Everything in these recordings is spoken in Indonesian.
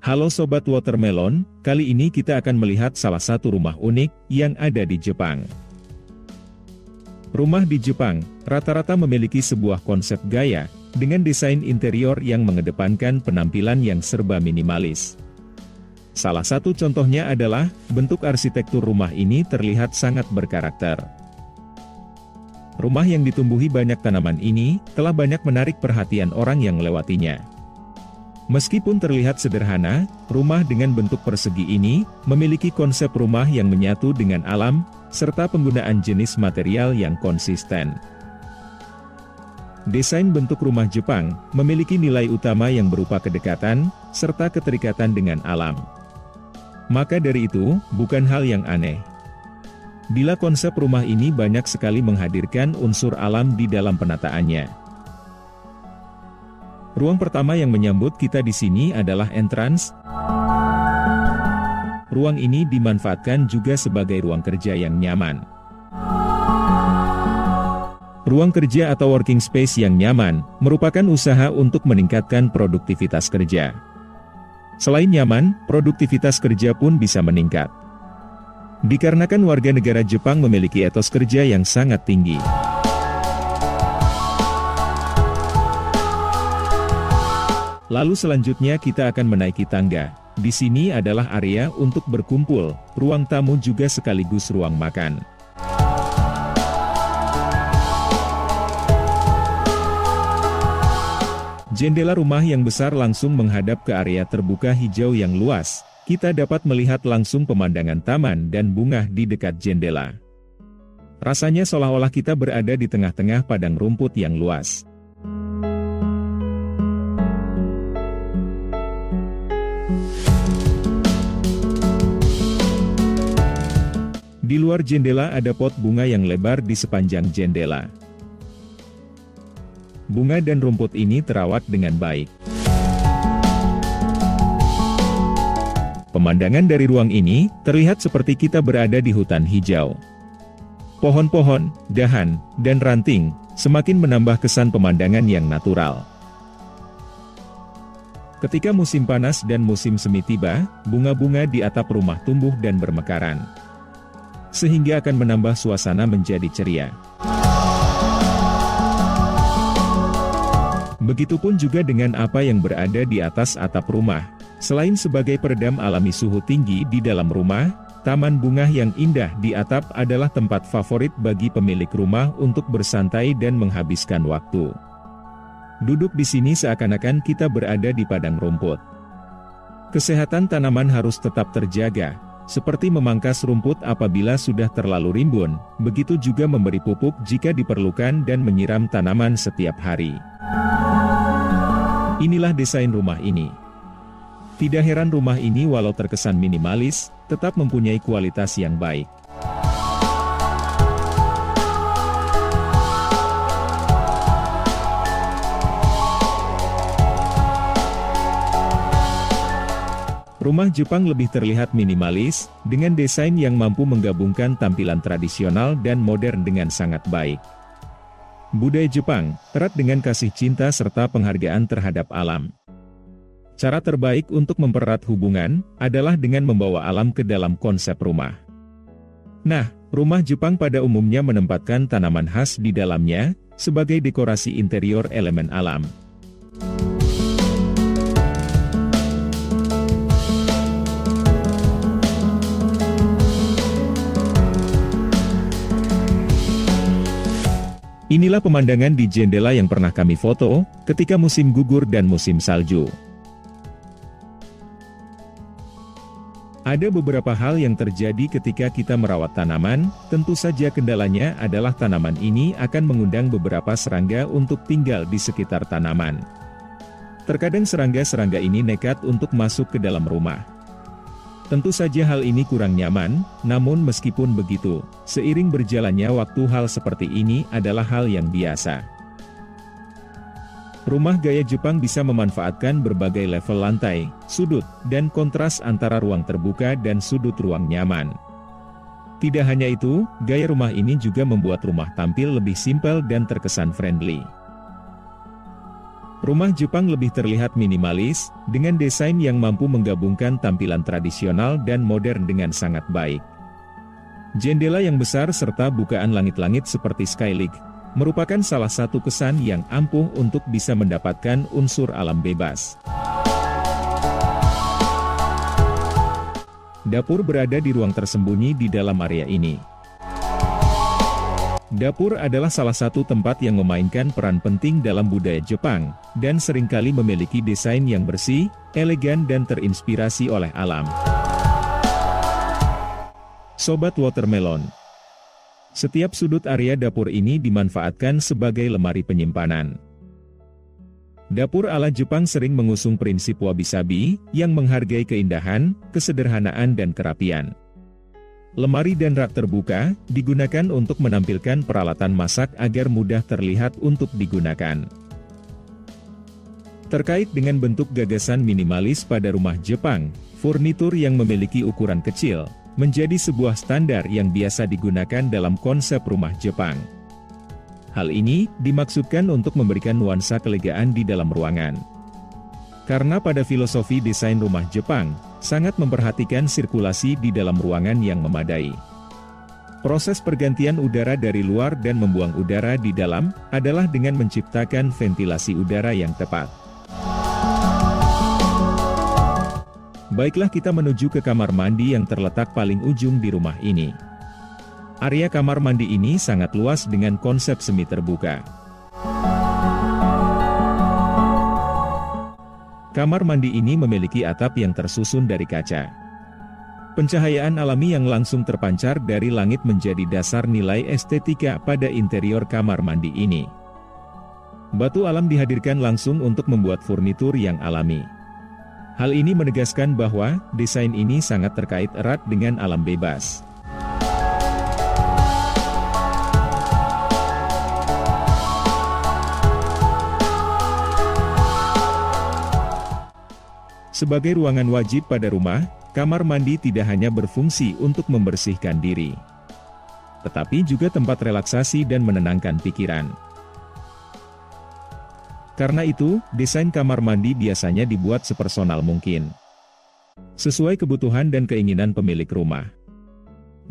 Halo Sobat Watermelon, kali ini kita akan melihat salah satu rumah unik yang ada di Jepang. Rumah di Jepang rata-rata memiliki sebuah konsep gaya dengan desain interior yang mengedepankan penampilan yang serba minimalis. Salah satu contohnya adalah bentuk arsitektur rumah ini terlihat sangat berkarakter. Rumah yang ditumbuhi banyak tanaman ini telah banyak menarik perhatian orang yang melewatinya. Meskipun terlihat sederhana, rumah dengan bentuk persegi ini memiliki konsep rumah yang menyatu dengan alam, serta penggunaan jenis material yang konsisten. Desain bentuk rumah Jepang memiliki nilai utama yang berupa kedekatan, serta keterikatan dengan alam. Maka dari itu, bukan hal yang aneh bila konsep rumah ini banyak sekali menghadirkan unsur alam di dalam penataannya. Ruang pertama yang menyambut kita di sini adalah entrance. Ruang ini dimanfaatkan juga sebagai ruang kerja yang nyaman. Ruang kerja atau working space yang nyaman merupakan usaha untuk meningkatkan produktivitas kerja. Selain nyaman, produktivitas kerja pun bisa meningkat. Dikarenakan warga negara Jepang memiliki etos kerja yang sangat tinggi. Lalu selanjutnya kita akan menaiki tangga. Di sini adalah area untuk berkumpul, ruang tamu juga sekaligus ruang makan. Jendela rumah yang besar langsung menghadap ke area terbuka hijau yang luas. Kita dapat melihat langsung pemandangan taman dan bunga di dekat jendela. Rasanya seolah-olah kita berada di tengah-tengah padang rumput yang luas. Di luar jendela ada pot bunga yang lebar di sepanjang jendela. Bunga dan rumput ini terawat dengan baik. Pemandangan dari ruang ini terlihat seperti kita berada di hutan hijau. Pohon-pohon, dahan, dan ranting semakin menambah kesan pemandangan yang natural. Ketika musim panas dan musim semi tiba, bunga-bunga di atap rumah tumbuh dan bermekaran, sehingga akan menambah suasana menjadi ceria. Begitupun juga dengan apa yang berada di atas atap rumah. Selain sebagai peredam alami suhu tinggi di dalam rumah, taman bunga yang indah di atap adalah tempat favorit bagi pemilik rumah untuk bersantai dan menghabiskan waktu. Duduk di sini seakan-akan kita berada di padang rumput. Kesehatan tanaman harus tetap terjaga, seperti memangkas rumput apabila sudah terlalu rimbun, begitu juga memberi pupuk jika diperlukan dan menyiram tanaman setiap hari. Inilah desain rumah ini. Tidak heran rumah ini walau terkesan minimalis, tetap mempunyai kualitas yang baik. Rumah Jepang lebih terlihat minimalis, dengan desain yang mampu menggabungkan tampilan tradisional dan modern dengan sangat baik. Budaya Jepang erat dengan kasih cinta serta penghargaan terhadap alam. Cara terbaik untuk mempererat hubungan adalah dengan membawa alam ke dalam konsep rumah. Nah, rumah Jepang pada umumnya menempatkan tanaman khas di dalamnya sebagai dekorasi interior elemen alam. Inilah pemandangan di jendela yang pernah kami foto ketika musim gugur dan musim salju. Ada beberapa hal yang terjadi ketika kita merawat tanaman, tentu saja kendalanya adalah tanaman ini akan mengundang beberapa serangga untuk tinggal di sekitar tanaman. Terkadang serangga-serangga ini nekat untuk masuk ke dalam rumah. Tentu saja hal ini kurang nyaman, namun meskipun begitu, seiring berjalannya waktu hal seperti ini adalah hal yang biasa. Rumah gaya Jepang bisa memanfaatkan berbagai level lantai, sudut, dan kontras antara ruang terbuka dan sudut ruang nyaman. Tidak hanya itu, gaya rumah ini juga membuat rumah tampil lebih simpel dan terkesan friendly. Rumah Jepang lebih terlihat minimalis, dengan desain yang mampu menggabungkan tampilan tradisional dan modern dengan sangat baik. Jendela yang besar serta bukaan langit-langit seperti skylight, merupakan salah satu kesan yang ampuh untuk bisa mendapatkan unsur alam bebas. Dapur berada di ruang tersembunyi di dalam area ini. Dapur adalah salah satu tempat yang memainkan peran penting dalam budaya Jepang, dan seringkali memiliki desain yang bersih, elegan dan terinspirasi oleh alam. Sobat Watermelon, setiap sudut area dapur ini dimanfaatkan sebagai lemari penyimpanan. Dapur ala Jepang sering mengusung prinsip wabi-sabi, yang menghargai keindahan, kesederhanaan dan kerapian. Lemari dan rak terbuka, digunakan untuk menampilkan peralatan masak agar mudah terlihat untuk digunakan. Terkait dengan bentuk gagasan minimalis pada rumah Jepang, furnitur yang memiliki ukuran kecil, menjadi sebuah standar yang biasa digunakan dalam konsep rumah Jepang. Hal ini dimaksudkan untuk memberikan nuansa kelegaan di dalam ruangan. Karena pada filosofi desain rumah Jepang, sangat memperhatikan sirkulasi di dalam ruangan yang memadai. Proses pergantian udara dari luar dan membuang udara di dalam, adalah dengan menciptakan ventilasi udara yang tepat. Baiklah kita menuju ke kamar mandi yang terletak paling ujung di rumah ini. Area kamar mandi ini sangat luas dengan konsep semi terbuka. Kamar mandi ini memiliki atap yang tersusun dari kaca. Pencahayaan alami yang langsung terpancar dari langit menjadi dasar nilai estetika pada interior kamar mandi ini. Batu alam dihadirkan langsung untuk membuat furnitur yang alami. Hal ini menegaskan bahwa desain ini sangat terkait erat dengan alam bebas. Sebagai ruangan wajib pada rumah, kamar mandi tidak hanya berfungsi untuk membersihkan diri, tetapi juga tempat relaksasi dan menenangkan pikiran. Karena itu, desain kamar mandi biasanya dibuat sepersonal mungkin, sesuai kebutuhan dan keinginan pemilik rumah.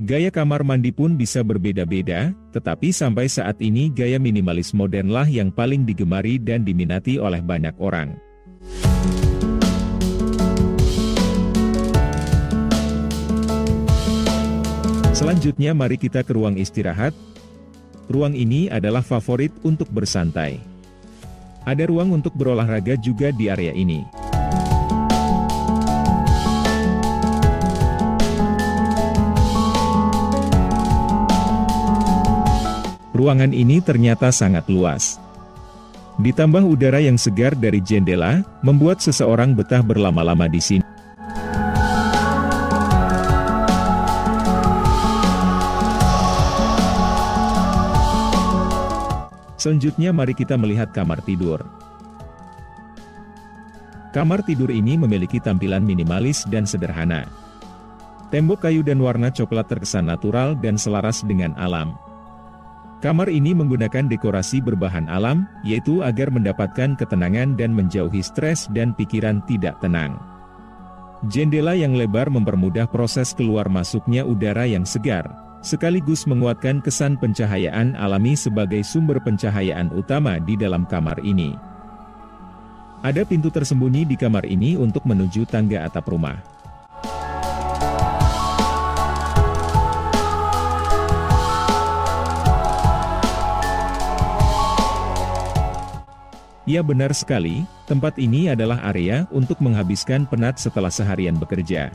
Gaya kamar mandi pun bisa berbeda-beda, tetapi sampai saat ini gaya minimalis modernlah yang paling digemari dan diminati oleh banyak orang. Selanjutnya mari kita ke ruang istirahat. Ruang ini adalah favorit untuk bersantai. Ada ruang untuk berolahraga juga di area ini. Ruangan ini ternyata sangat luas. Ditambah udara yang segar dari jendela, membuat seseorang betah berlama-lama di sini. Selanjutnya mari kita melihat kamar tidur. Kamar tidur ini memiliki tampilan minimalis dan sederhana. Tembok kayu dan warna coklat terkesan natural dan selaras dengan alam. Kamar ini menggunakan dekorasi berbahan alam, yaitu agar mendapatkan ketenangan dan menjauhi stres dan pikiran tidak tenang. Jendela yang lebar mempermudah proses keluar masuknya udara yang segar, sekaligus menguatkan kesan pencahayaan alami sebagai sumber pencahayaan utama di dalam kamar ini. Ada pintu tersembunyi di kamar ini untuk menuju tangga atap rumah. Ya benar sekali, tempat ini adalah area untuk menghabiskan penat setelah seharian bekerja.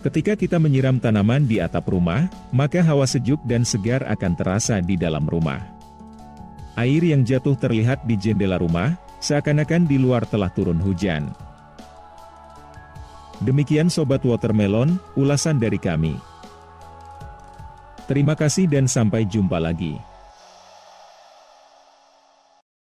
Ketika kita menyiram tanaman di atap rumah, maka hawa sejuk dan segar akan terasa di dalam rumah. Air yang jatuh terlihat di jendela rumah, seakan-akan di luar telah turun hujan. Demikian Sobat Watermelon, ulasan dari kami. Terima kasih dan sampai jumpa lagi.